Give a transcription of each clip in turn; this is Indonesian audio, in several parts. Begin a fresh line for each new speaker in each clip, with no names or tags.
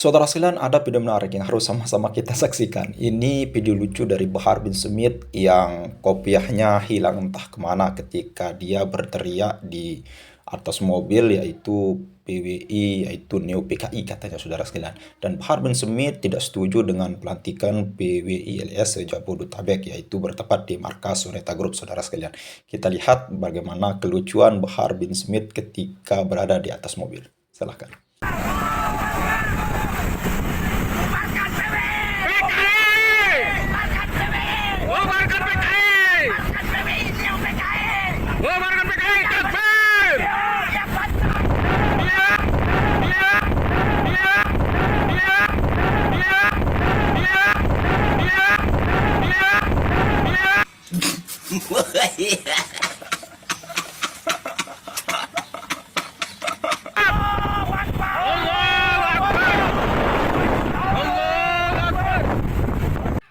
Saudara sekalian, ada video menarik yang harus sama-sama kita saksikan. Ini video lucu dari Bahar bin Smith yang kopiahnya hilang entah kemana ketika dia berteriak di atas mobil, yaitu PWI, yaitu Neo PKI katanya, saudara sekalian. Dan Bahar bin Smith tidak setuju dengan pelantikan PWI LS Jabodetabek, yaitu bertempat di markas Soneta Group, saudara sekalian. Kita lihat bagaimana kelucuan Bahar bin Smith ketika berada di atas mobil. Silahkan.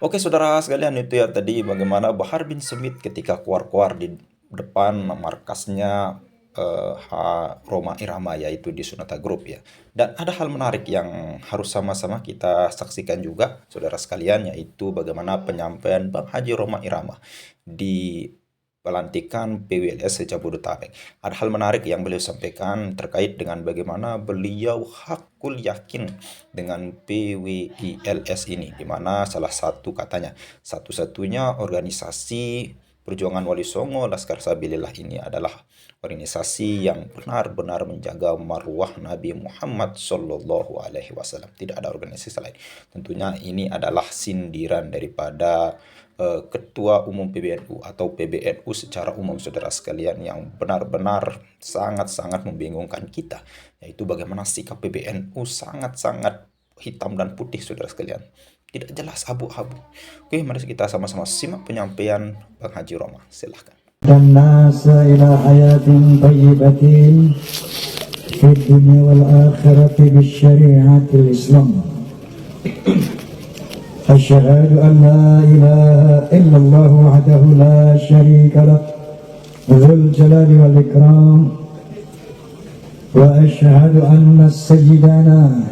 Oke, saudara sekalian, itu ya tadi bagaimana Bahar bin Smith ketika keluar-keluar di depan markasnya Rhoma Irama, yaitu di Soneta Group ya. Dan ada hal menarik yang harus sama-sama kita saksikan juga, saudara sekalian, yaitu bagaimana penyampaian Bang Haji Rhoma Irama di pelantikan PWLS Jabodetabek. Ada hal menarik yang beliau sampaikan terkait dengan bagaimana beliau hakul yakin dengan PWILS ini, di mana salah satu katanya satu-satunya organisasi perjuangan Wali Songo Laskar Sabilillah ini adalah organisasi yang benar-benar menjaga marwah Nabi Muhammad Sallallahu Alaihi Wasallam. Tidak ada organisasi lain. Tentunya ini adalah sindiran daripada Ketua Umum PBNU atau PBNU secara umum, saudara sekalian, yang benar-benar sangat-sangat membingungkan kita, yaitu bagaimana sikap PBNU sangat-sangat hitam dan putih, saudara sekalian, tidak jelas, abu-abu. Oke, mari kita sama-sama simak penyampaian Bang Haji Rhoma. Silahkan.
Dan nasa ila hayatin tayyibatin fid dunya wal akhirati bisyari'atil Islam. أشهد أن لا إله إلا الله وحده لا شريك له ذو الجلال والإكرام وأشهد أن سيدنا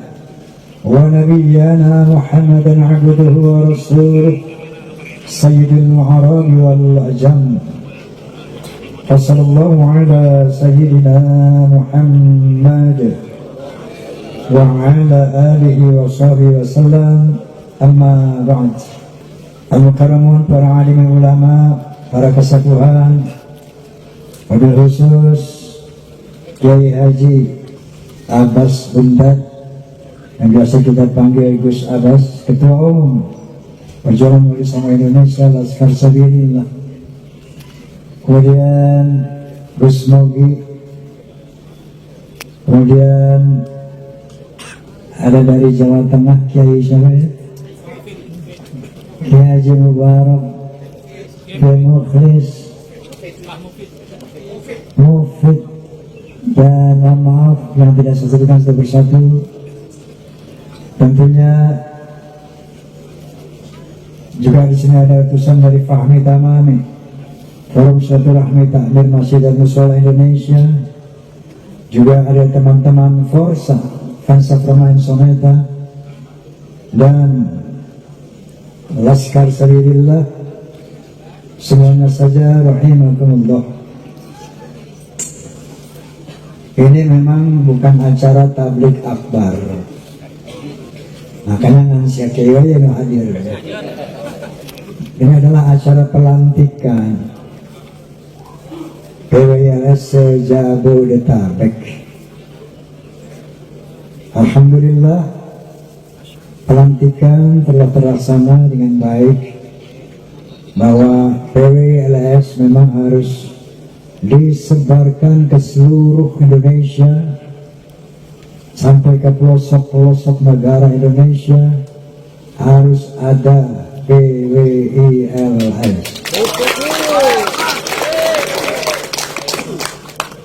ونبينا محمدا عبده ورسوله سيد العرب والعجم وصلى الله على سيدنا محمد وعلى آله وصحبه وسلم. Amma ba'd. Al-mukarramun, para alim ulama, para kesatuan, wabil khusus Kiai Haji Abbas Bundat yang biasa kita panggil Gus Abbas, Ketua Umum Perjuangan Wali Songo Indonesia Laskar Sabilillah. Kemudian Gus Mogi, kemudian ada dari Jawa Tengah Kiai siapa? Kiai Haji Mubarak, Kiai Mukhlis, Mufid, dan mohon maaf yang tidak saya sebutkan satu persatu. Tentunya juga di sini ada utusan dari Fahmi Tamami, Forum Silaturahmi Takmir Masjid dan Mushola Indonesia. Juga ada teman-teman Forsa, Fans of Ramain Soneta, dan Laskar Sabilillah, semuanya saja rahimakumullah. Ini memang bukan acara tablik akbar, makanya ngansia kewa yang hadir. Ini adalah acara pelantikan PWLS Jabodetabek. Alhamdulillah, pelantikan telah terlaksana dengan baik, bahwa PWLS memang harus disebarkan ke seluruh Indonesia sampai ke pelosok-pelosok negara Indonesia. Harus ada PWILS.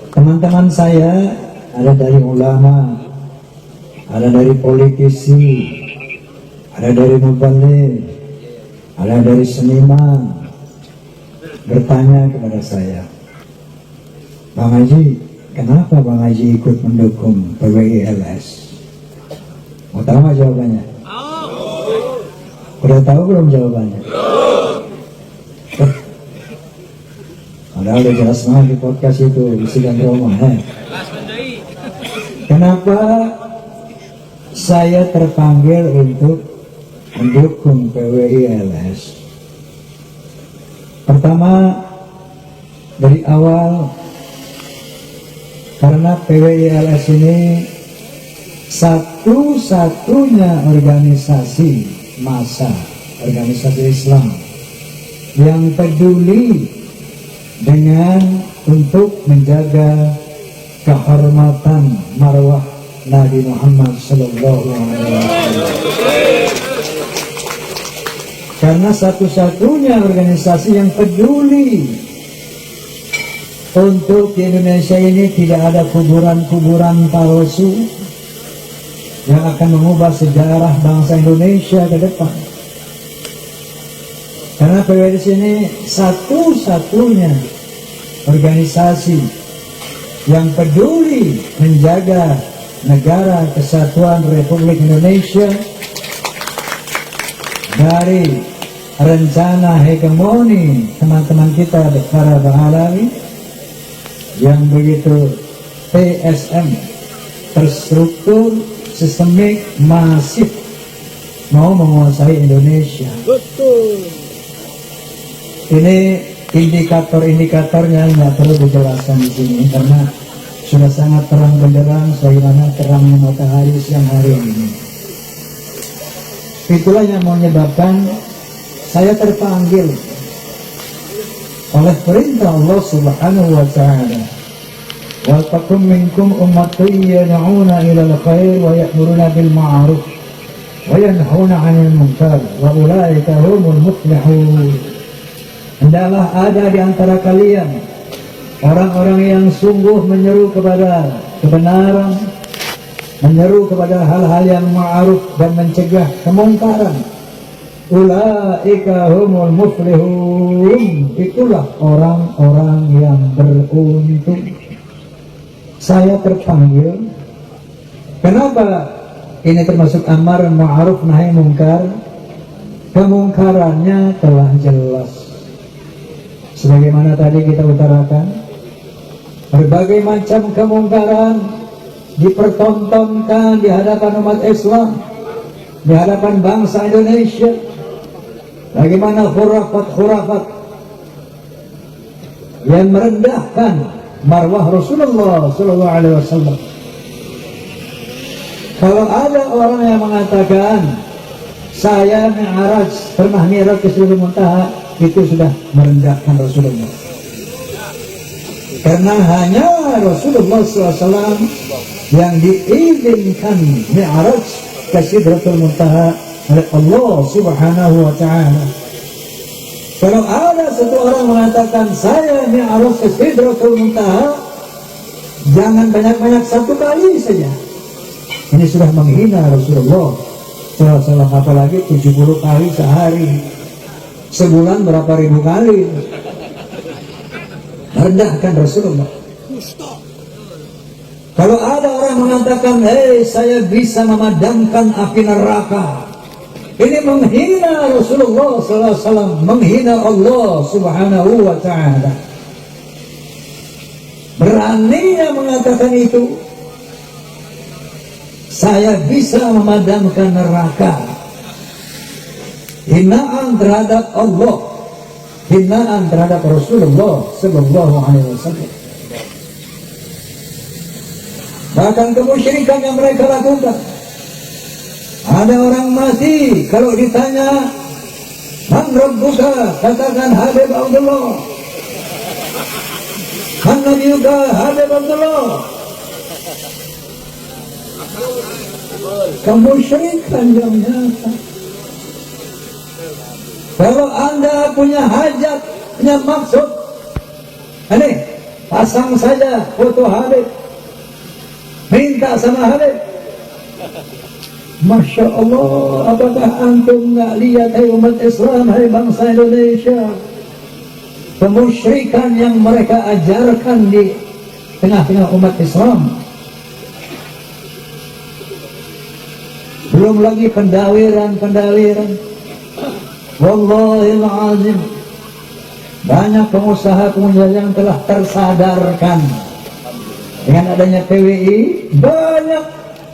Teman-teman saya ada dari ulama, ada dari politisi, ada dari mubalik, ada dari seniman, bertanya kepada saya, Bang Haji, kenapa Bang Haji ikut mendukung PWILS? Utama jawabannya. Udah tahu belum jawabannya? Padahal udah jelas banget di podcast itu di sidang Romo. Kenapa saya terpanggil untuk mendukung PWI-LS? Pertama, dari awal, karena PWI-LS ini satu-satunya organisasi massa, organisasi Islam yang peduli dengan untuk menjaga kehormatan marwah Nabi Muhammad Sallallahu Alaihi Wasallam. Karena satu-satunya organisasi yang peduli untuk di Indonesia ini tidak ada kuburan-kuburan palsu yang akan mengubah sejarah bangsa Indonesia ke depan. Karena PWI di sini satu-satunya organisasi yang peduli menjaga negara kesatuan Republik Indonesia dari rencana hegemoni teman-teman kita para Bahlawi yang begitu TSM, terstruktur, sistemik, masif, mau menguasai Indonesia.
Betul.
Ini indikator-indikatornya nggak perlu dijelaskan di sini karena sudah sangat terang benderang sebagaimana terangnya matahari siang hari ini. Itulah yang menyebabkan saya terpanggil oleh perintah Allah Subhanahu wa Ta'ala. Wa takum minkum ummatun yad'una ila al-khair wa ya'muruna bil ma'ruf wa yanhauna 'anil munkar wa ulaika humul muflihun. Hendaklah ada di antara kalian orang-orang yang sungguh menyeru kepada kebenaran, menyeru kepada hal-hal yang ma'ruf dan mencegah kemungkaran. Ulaika humul muflihun. Itulah orang-orang yang beruntung. Saya terpanggil. Kenapa? Ini termasuk amar ma'ruf nahi mungkar. Kemungkarannya telah jelas. Sebagaimana tadi kita utarakan, berbagai macam kemungkaran dipertontonkan di hadapan umat Islam, di hadapan bangsa Indonesia. Bagaimana khurafat-khurafat yang merendahkan marwah Rasulullah Sallallahu Alaihi Wasallam. Kalau ada orang yang mengatakan saya mi'raj, pernah mi'raj ke Sidratul Muntaha, itu sudah merendahkan Rasulullah. Karena hanya Rasulullah SAW yang diizinkan mi'raj ke Sidratul Muntaha oleh Allah Subhanahu wa Ta'ala. Kalau ada satu orang mengatakan saya mi'raj ke Sidratul Muntaha, jangan banyak-banyak, satu kali saja. Ini sudah menghina Rasulullah SAW, apalagi 70 kali sehari. Sebulan berapa ribu kali merendahkan Rasulullah. Kalau ada orang mengatakan, saya bisa memadamkan api neraka, ini menghina Rasulullah SAW, menghina Allah Subhanahu wa Ta'ala. Beraninya mengatakan itu, saya bisa memadamkan neraka. Hinaan terhadap Allah, hinaan terhadap Rasulullah Sallallahu Alaihi Wasallam. Bahkan kemusyrikan yang mereka lakukan. Ada orang mati, kalau ditanya man rabbuka, katakan Habib Abdullah. Man nabiyuka, Habib Abdullah. Kemusyrikan yang nyata. Kalau Anda punya hajat, punya maksud, ini pasang saja foto Habib, minta sama Habib. Masya Allah, apakah antum nggak lihat, hai umat Islam, hai bangsa Indonesia, kemusyrikan yang mereka ajarkan di tengah-tengah umat Islam? Belum lagi pendawiran. Wallahil azim, banyak pengusaha yang telah tersadarkan dengan adanya PWI. Banyak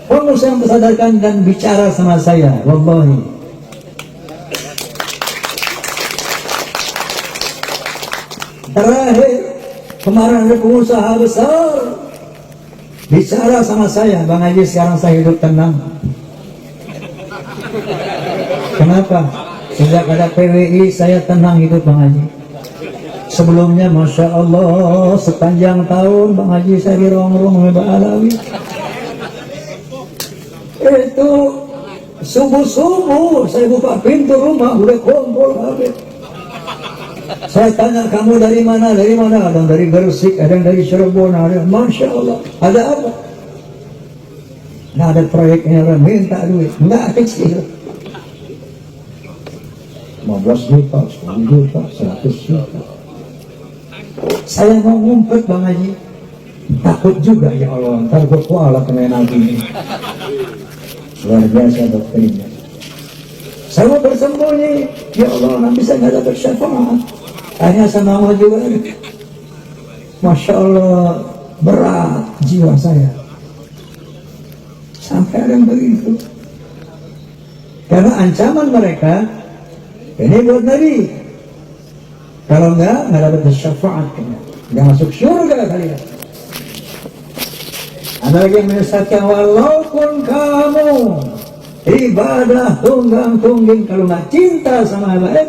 pengusaha yang tersadarkan dan bicara sama saya. Wallahi, terakhir kemarin ada pengusaha besar bicara sama saya, Bang Haji, sekarang saya hidup tenang. Kenapa? Sejak ada PWI saya tenang hidup, Bang Haji. Sebelumnya Masya Allah sepanjang tahun Bang Haji saya dirongrong oleh Mbak Alawi. Itu subuh-subuh saya buka pintu rumah udah kumpul habis. Saya tanya, kamu dari mana? Dari mana? Ada yang dari Gresik, ada yang dari Cirebon, ada yang Masya Allah. Ada apa? Nah, ada proyeknya, orang minta duit. Enggak kecil. 15 juta, 10 juta, 100 juta. Saya mau ngumpet, Bang Haji. Takut juga, ya Allah, ntar gue kuala kena nabi ini. Luar biasa doktrinnya. Saya mau bersembunyi, ya Allah, nanti saya nggak dapat syafaat. Tanya sama Allah juga. Masya Allah, berat jiwa saya. Sampai ada yang begitu. Karena ancaman mereka, ini buat Nabi. Kalau nggak dapat syafaat, nggak masuk surga kalian. Ada lagi yang menyesatkan, walaupun kamu ibadah tunggang-tungging, kalau nggak cinta sama Allah,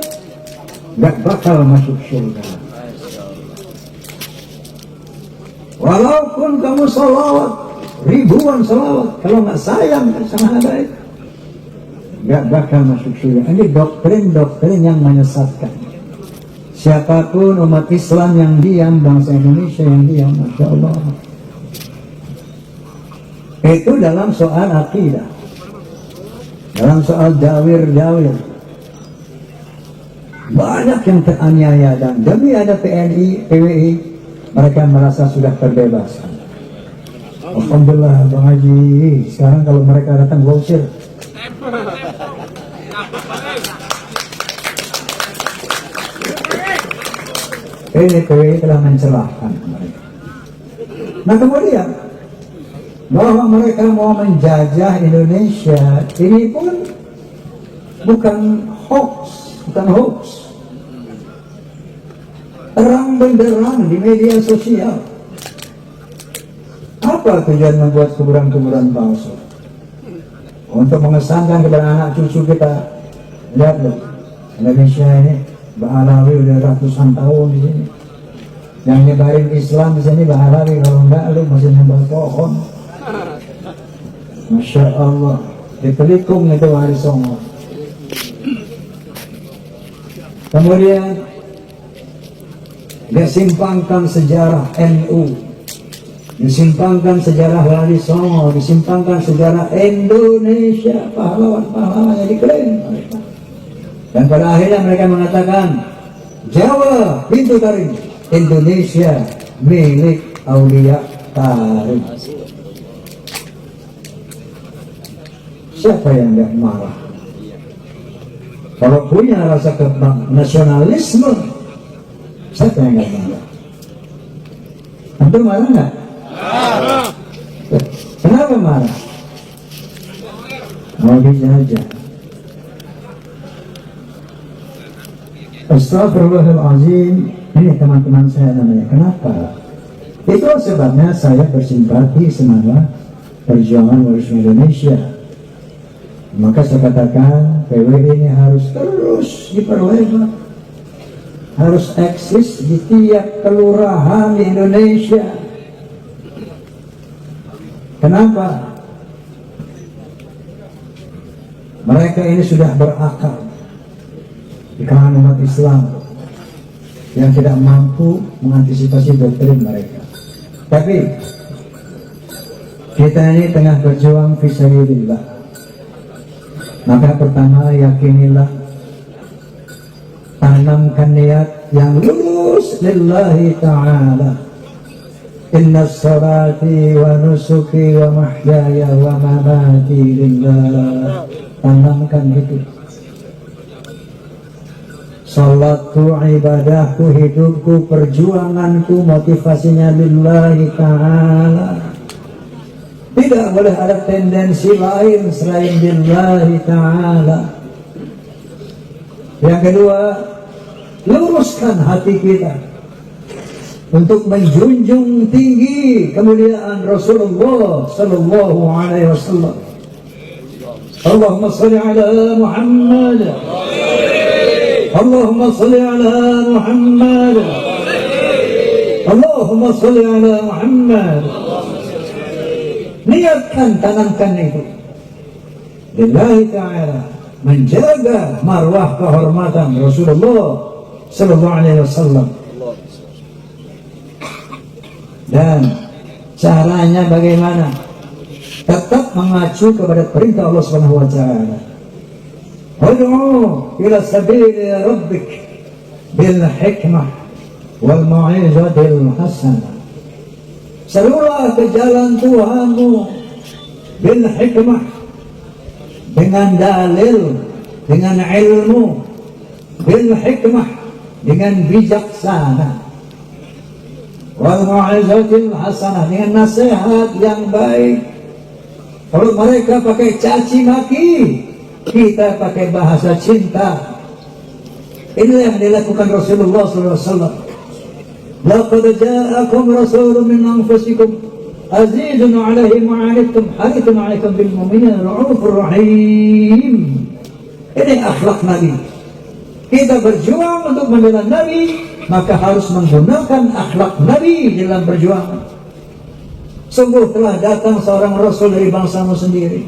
nggak bakal masuk surga. Walaupun kamu salawat, ribuan salawat, kalau nggak sayang sama Allah, nggak bakal masuk surga. Ini doktrin-doktrin yang menyesatkan. Siapapun umat Islam yang diam, bangsa Indonesia yang diam, Masya Allah. Itu dalam soal akidah, dalam soal dawir-dawir. Banyak yang teraniaya dan demi ada PWI, mereka merasa sudah terbebaskan. Alhamdulillah, Bang Haji, sekarang kalau mereka datang gosir. Ini PWI telah mencelahkan mereka. Nah kemudian, bahwa mereka mau menjajah Indonesia, ini pun bukan hoax. Terang benderang di media sosial. Apa tujuan membuat kuburan-kuburan palsu? Untuk mengesankan kepada anak cucu kita. Lihat loh, Indonesia ini Mbak Alawi udah ratusan tahun di sini. Yang nyebarin Islam di sini Mbak Alawi, kalau enggak lu masih nembak pohon. Masya Allah, di Pelikung itu hari Songo. Kemudian dia simpangkan sejarah NU, disimpangkan sejarah Wali Songo, disimpangkan sejarah Indonesia, pahlawan-pahlawan yang diklaim mereka. Dan pada akhirnya mereka mengatakan, Jawa pintu taring, Indonesia milik Aulia Taring. Siapa yang tidak marah? Kalau punya rasa nasionalisme, siapa yang tidak marah? Antum marah nggak? Kenapa marah? Mau dijajah. Astagfirullahaladzim. Ini teman-teman saya namanya. Kenapa? Itu sebabnya saya bersimpati semangat perjuangan Warisme Indonesia. Maka saya katakan PWI ini harus terus diperlebar, harus eksis di tiap kelurahan di Indonesia. Kenapa? Mereka ini sudah berakal di kalangan umat Islam yang tidak mampu mengantisipasi doktrin mereka. Tapi kita ini tengah berjuang fisabilillah. Maka pertama yakinilah, tanamkan niat yang lurus lillahi ta'ala. Inna salati wa nusuki wa mahyaya wa mamati lillah. Tanamkan itu. Salatku, ibadahku, hidupku, perjuanganku, motivasinya lillahi ta'ala. Tidak boleh ada tendensi lain selain lillahi ta'ala. Yang kedua, luruskan hati kita untuk menjunjung tinggi kemuliaan Rasulullah sallallahu alaihi wasallam. Allahumma shalli ala Muhammad. Allahumma salli ala Muhammad. Allahumma salli ala Muhammad. Niatkan, tanamkan itu lillahi ta'ala, menjaga marwah kehormatan Rasulullah sallallahu alaihi wasallam. Dan caranya bagaimana? Tetap mengacu kepada perintah Allah Subhanahu wa taala. Ud'u ila sabili rabbik bil hikmah wal mau'izatil hasanah. Serulah ke jalan Tuhanmu bil hikmah, dengan dalil, dengan ilmu, bil hikmah, dengan bijaksana, wal mau'izatil hasanah, dengan nasihat yang baik. Kalau mereka pakai caci maki, kita pakai bahasa cinta. Inilah yang dilakukan Rasulullah SAW. Laqad ja'akum rasulun min anfusikum azizun 'alaihi ma 'anittum harithun 'alaikum bil mu'minina ra'ufur rahim. Ini akhlak Nabi. Kita berjuang untuk membela Nabi, maka harus menggunakan akhlak Nabi dalam perjuangan. Sungguh telah datang seorang Rasul dari bangsamu sendiri.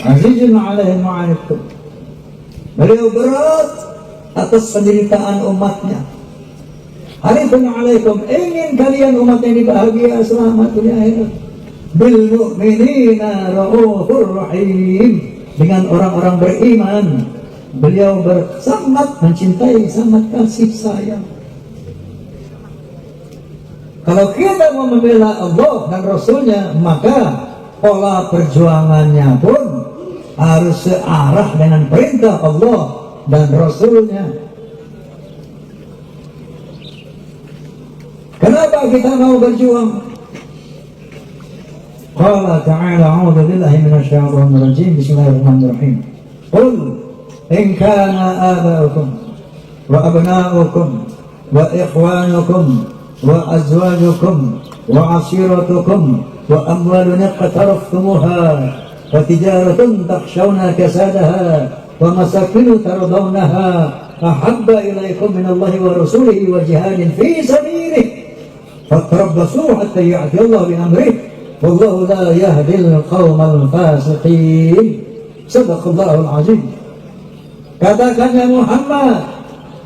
Azizun 'alaihi ma 'anittum. Beliau berat atas penderitaan umatnya. Harithun 'alaikum, ingin kalian umat yang bahagia selamat dunia akhirat. Bil mu'minina ra'ufur rahim, dengan orang-orang beriman beliau sangat mencintai, sangat kasih sayang. Kalau kita mau membela Allah dan Rasulnya, maka pola perjuangannya pun harus searah dengan perintah Allah dan Rasulnya. Kenapa kita mau berjuang? Qala ta'ala, a'udzu billahi minasyaitonir rajim. Bismillahirrahmanirrahim. Qul in kana aba'ukum wa abna'ukum wa ikhwanukum wa azwajukum wa ashiratukum wa amwalun iqtaraftumuha wa tijaratun takhshawna kasadaha wa masakinu tardawnaha ahabba ilaikum minallahi wa rasulihi wa jihadin fi sabilihi fatarabbasu hatta ya'ti Allah bi amrihi wallahu la yahdil qaumal fasiqin. Sadaqallahul azim. Katakan ya Muhammad,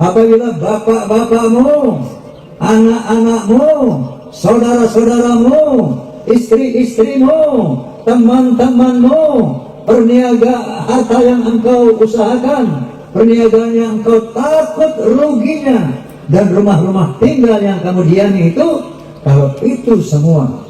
apabila bapak-bapakmu, anak-anakmu, saudara-saudaramu, istri-istrimu, teman-temanmu, harta yang engkau usahakan, perniagaan yang engkau takut ruginya, dan rumah-rumah tinggal yang kamu diami itu, kalau itu semua